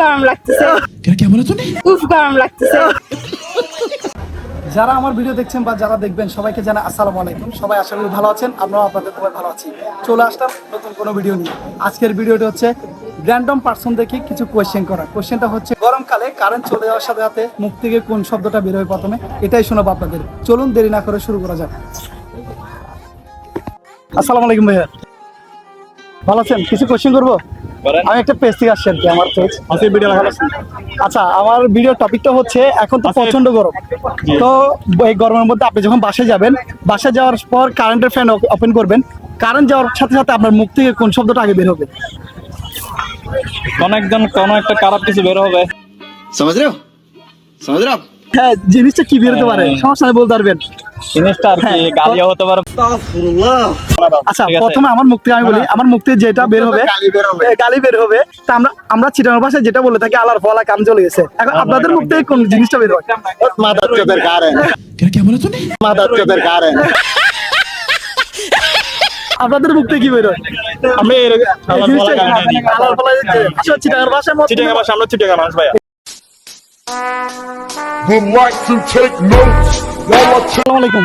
গরম লাগতেছে। क्या बोला तूने? উফ গরম লাগতেছে। যারা আমার ভিডিও দেখছেন বা যারা দেখবেন সবাইকে জানাই আসসালামু আলাইকুম। সবাই আশা করি ভালো আছেন, আমরাও আপনাদের সবাই ভালো আছি। চলে আসলাম নতুন কোনো ভিডিও নিয়ে। আজকের ভিডিওটা হচ্ছে র্যান্ডম পার্সন দেখে কিছু কোয়েশ্চেন করা। কোয়েশ্চেনটা হচ্ছে গরমকালে কারেন্ট চলে যাওয়ার সাথে সাথে মুখ থেকে কোন শব্দটা বের হয় প্রথমে, এটাই শোনাবো আপনাদের। চলুন দেরি না করে শুরু করা যাক। আসসালামু আলাইকুম ভাইয়া, ভালো আছেন? কিছু কোয়েশ্চেন করবো। আমি একটা পেজ থেকে আসছি আর কি, আমার পেজ আজকের ভিডিও ভালো আছে। আচ্ছা, আমার ভিডিও টপিকটা হচ্ছে এখন তো প্রচন্ড গরম, তো এই গরমের মধ্যে আপনি যখন বাসায় যাবেন, বাসায় যাওয়ার পর কারেন্টের ফ্যান ওপেন করবেন, কারেন্ট যাওয়ার সাথে সাথে আপনার মুখ থেকে কোন শব্দটা আগে বের হবে? কোনো একটা খারাপ কিছু বের হবে। समझ रहे हो? समझ रहे हो आप? হ্যাঁ, জিনিসটা কি বেরোতে পারে সমস্যা নেই, বলতে পারবেন। জিনিসটা আর কি গালিয়া হতে পারে। আচ্ছা, ঠিক আছে। প্রথমে আমার মুখ থেকে আমি বলি, আমার মুখ থেকে যেটা বের হবে গালি বের হবে। তা আমরা চিটাগাং ভাষায় যেটা বলে থাকি আলার ফলা কাম চলে গেছে। এখন আপনাদের মুখ থেকে কোন জিনিসটা বের হয়? मादर चौधर खा रहे हैं। क्या बोला तूने? मादर चौधर खा रहे हैं। আপনাদের মুখ থেকে কি বের হয়? আমি আলার ফলা আসলে চিটাগাং ভাষার মধ্যে চিটিং আমার সামনে চিটিং মানুষ ভাই। would like to take notes while I আসসালামু আলাইকুম,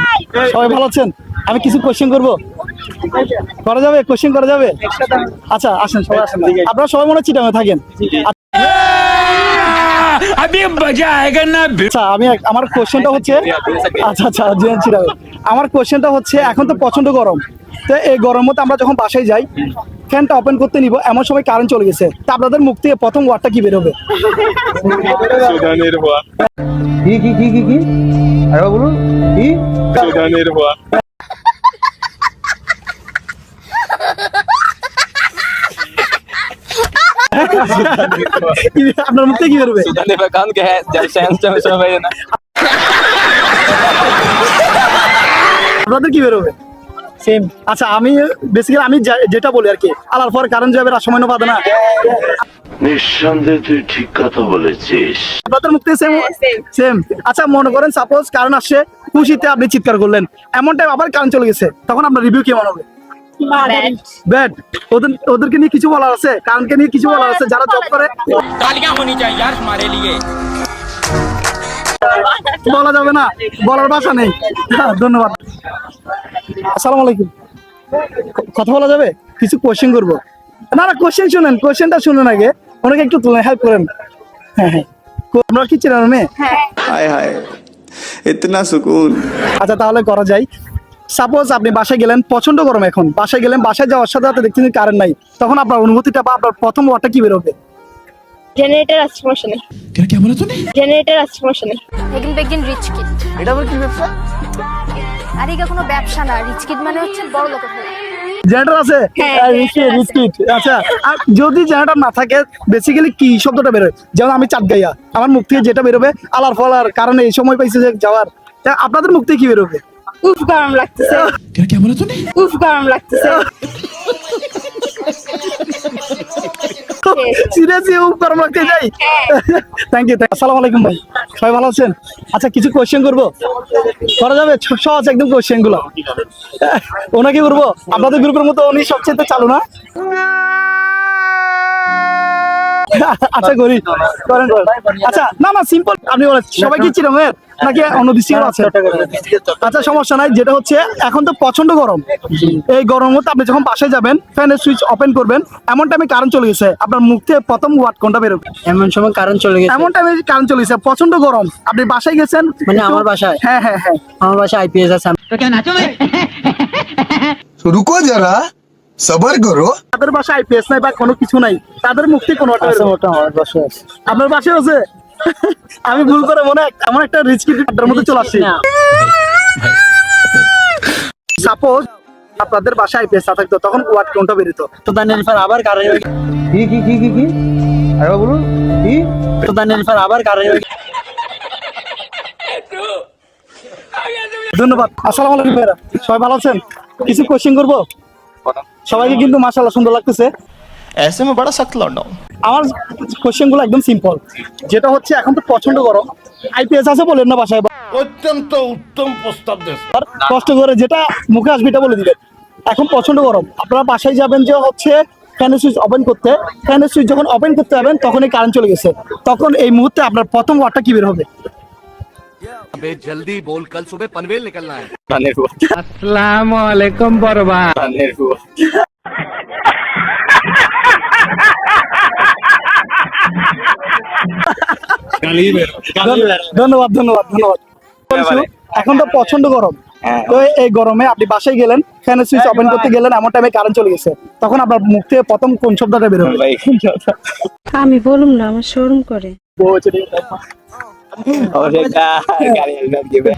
সবাই ভালো আছেন? আমি কিছু কোশ্চেন করবো, করা যাবে? কোশ্চেন করা যাবে? আচ্ছা আসেন, সবাই আসেন। আপনারা সবাই মনে হয় চিটাগাং থাকেন। আচ্ছা, আমি আমার কোশ্চেনটা হচ্ছে, আচ্ছা চিটাগাং। আমার কোশ্চেনটা হচ্ছে এখন তো প্রচন্ড গরম, তো এই গরম মধ্যে আমরা যখন বাসায় যাই, ফ্যানটা ওপেন করতে নিব, এমন সময় কারেন্ট চলে গেছে, তা আপনাদের মুখ থেকে প্রথম ওয়ার্ডটা কি বের হবে? সুদানের হওয়া। কি আরে বলুন কি? সুদানের হওয়া। আপনার মুখ থেকে কি বেরোবে? সুদানের হওয়া কান কে হ্যাঁ জব সেন্স সময় পাই না। আপনাদের কি বেরোবে? সেম। আচ্ছা, আমি বেসিক্যালি আমি যেটা বলি আর কি, আলার পর কারেন্ট যাবে আর সময় বাদে না। নিঃসন্দেহে তুই ঠিক কথা বলেছিস। আপনাদের মুখ থেকে সেম। আচ্ছা, মনে করেন সাপোজ কারেন্ট আসছে, খুশিতে আপনি চিৎকার করলেন, এমন টাইম আবার কারেন্ট চলে গেছে, তখন আপনার রিভিউ কেমন হবে? ব্যাড। ওদেরকে নিয়ে কিছু বলার আছে, কারেন্টকে নিয়ে কিছু বলার আছে যারা জব করে? तालियां होनी चाहिए यार हमारे लिए। বলা যাবে না, বলার ভাষা নেই। ধন্যবাদ। আসসালামু আলাইকুম, কথা বলা যাবে? কিছু কোশ্চেন করবো। না কোশ্চেন শুনেন, কোশ্চেনটা শুনুন আগে, ওনাকে একটু তুলে হেল্প করেন। হ্যাঁ, আমরা কি চিনার মেয়ে? हाय हाय इतना सुकून। আচ্ছা, তাহলে করা যায়। সাপোজ আপনি বাসায় গেলেন, প্রচন্ড গরম, এখন বাসায় গেলেন, বাসায় যাওয়ার সাথে সাথে দেখছেন কারেন্ট নাই, তখন আপনার অনুভূতিটা বা আপনার প্রথম ওয়ার্ডটা কি বের হবে? জেনারেটর আছে, সমস্যা নেই। क्या बोला तूने? জেনারেটর আছে, সমস্যা নেই। Begin begin rich kid. এটা আবার কি ব্যবসা? আর এটা কোনো ব্যবসা না, রিচ কিড মানে হচ্ছে বড় লোকের হয়ে। জেনারেটর আছে? হ্যাঁ, রিস্কিট। আচ্ছা, আর যদি জেনারেটর না থাকে, বেসিক্যালি কি শব্দটা বেরোয়? যেমন আমি চাঁদ গাইয়া, আমার মুখ থেকে যেটা বেরোবে আলার ফলার কারণে এই সময় পাইছে যে যাওয়ার, তা আপনাদের মুখ থেকে কি বেরোবে? উফ গরম লাগতেছে। क्या बोला तूने? উফ গরম লাগতেছে। সিরিয়াসলি গরম লাগতে যাই। Thank you. আসসালামু আলাইকুম ভাই, সবাই ভালো আছেন? আচ্ছা, কিছু কোশ্চেন করবো, করা যাবে? সহজ একদম কোশ্চেন গুলো। ওনাকে করবো? আপনাদের গ্রুপের মতো উনি সবচেয়ে চালু না? আচ্ছা করি, করেন। আচ্ছা, না সিম্পল। আপনি বলেন সবাই কি চিরমের নাকি অন্য দৃষ্টিকোণ আছে? আচ্ছা, সমস্যা নাই। যেটা হচ্ছে এখন তো প্রচন্ড গরম, এই গরমের মধ্যে আপনি যখন বাসায় যাবেন, ফ্যানের সুইচ ওপেন করবেন, এমন টাইমে কারেন্ট চলে গেছে, আপনার মুখ থেকে প্রথম ওয়ার্ড কোনটা বেরোবে? এমন সময় কারেন্ট চলে গেছে এমন টাইমে কারেন্ট চলে গেছে, প্রচন্ড গরম, আপনি বাসায় গেছেন, মানে আমার বাসায়? হ্যাঁ, আমার বাসায় আইপিএস আছে। রুকো যারা সবার করো। তাদের বাসায় আইপিএস নাই বা কোনো কিছু নাই, তাদের মুখ থেকে কোনো একটা বেরোবে। ওটা আমার বাসায় আছে। আপনার বাসায় আছে? আমি ভুল করে মনে হয় এমন একটা রিস্কি আড্ডার মধ্যে চলে আসছি। সাপোজ আপনাদের বাসায় আইপিএস না থাকতো, তখন ওয়ার্ড কোনটা বেরোতো? সুদানের পর আবার কারেন্ট কি আরে বলুন কি? সুদানের পর আবার কারেন্ট। ধন্যবাদ। আসসালামু আলাইকুম ভাইরা, সবাই ভালো আছেন? কিছু কোশ্চেন করবো। সবাইকে কিন্তু মাশাআল্লাহ সুন্দর লাগতেছে। ऐसे में बड़ा सख्त लौंडा हूं। আমার কোশ্চেন গুলো একদম সিম্পল। যেটা হচ্ছে এখন তো প্রচন্ড গরম, আইপিএস আছে বলেন না বাসায়? অত্যন্ত উত্তম প্রস্তাব দেশ। কষ্ট করে যেটা মুখে আসবে এটা বলে দিবেন। এখন প্রচন্ড গরম, আপনারা বাসায় যাবেন, যে হচ্ছে ফ্যানের সুইচ ওপেন করতে, ফ্যানের সুইচ যখন ওপেন করতে যাবেন তখনই কারেন্ট চলে গেছে, তখন এই মুহূর্তে আপনার প্রথম ওয়ার্ডটা কি বের হবে? जल्दी बोल कल सुबह पनवेल निकलना है। ধানের হুয়া আসসালামু আলাইকুম বরবা। ধানের হুয়া ধন্যবাদ ধন্যবাদ ধন্যবাদ। এখন তো প্রচন্ড গরম, তো এই গরমে আপনি বাসায় গেলেন, ফ্যানের সুইচ ওপেন করতে গেলেন, এমন টাইমে কারেন্ট চলে গেছে, তখন আপনার মুখ থেকে প্রথম কোন শব্দটা বের হবে? ভাই আমি বলুম না, আমার শোরুম করে। গাড়ি হেলমেট দিবে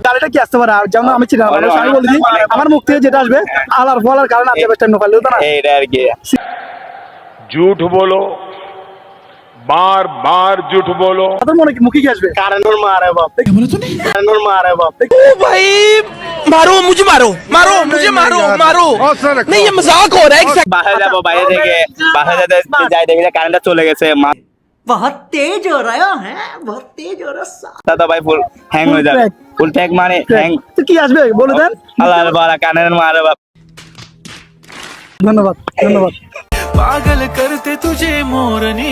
গাড়িটা কি আসতে পারে? আর যেমন আমি চিনি না, আমি বলছি আমার মুখ থেকে যেটা আসবে আলার ফলার কারণে আপনি বেশ টাইম নোকাল না। এইটা আর কি झूठ बोलो, बार बार झूठ बोलो। আপনার মনে মুখে কি আসবে? কারেন্টের মারে বাপ, কারেন্টের মারে বাপ। भाई मारो मुझे, मारो मारो मुझे, मारो मारो। नहीं ये मजाक हो रहा है। বাসায় যাবো, বাইরে থেকে বাসায় যেতে যাই দেখি যে কারেন্টটা চলে গেছে। बहुत तेज हो रहा है, बहुत तेज हो रहा है। মাথা তো ভাই ফুল হ্যাং হয়ে যাবে। ফুল ট্যাগ মানে হ্যাং। তো কি আসবে বলে দেন। আল্লাহ বালা কানের মারে বাপ। ধন্যবাদ ধন্যবাদ। पागल करते तुझे मोरनी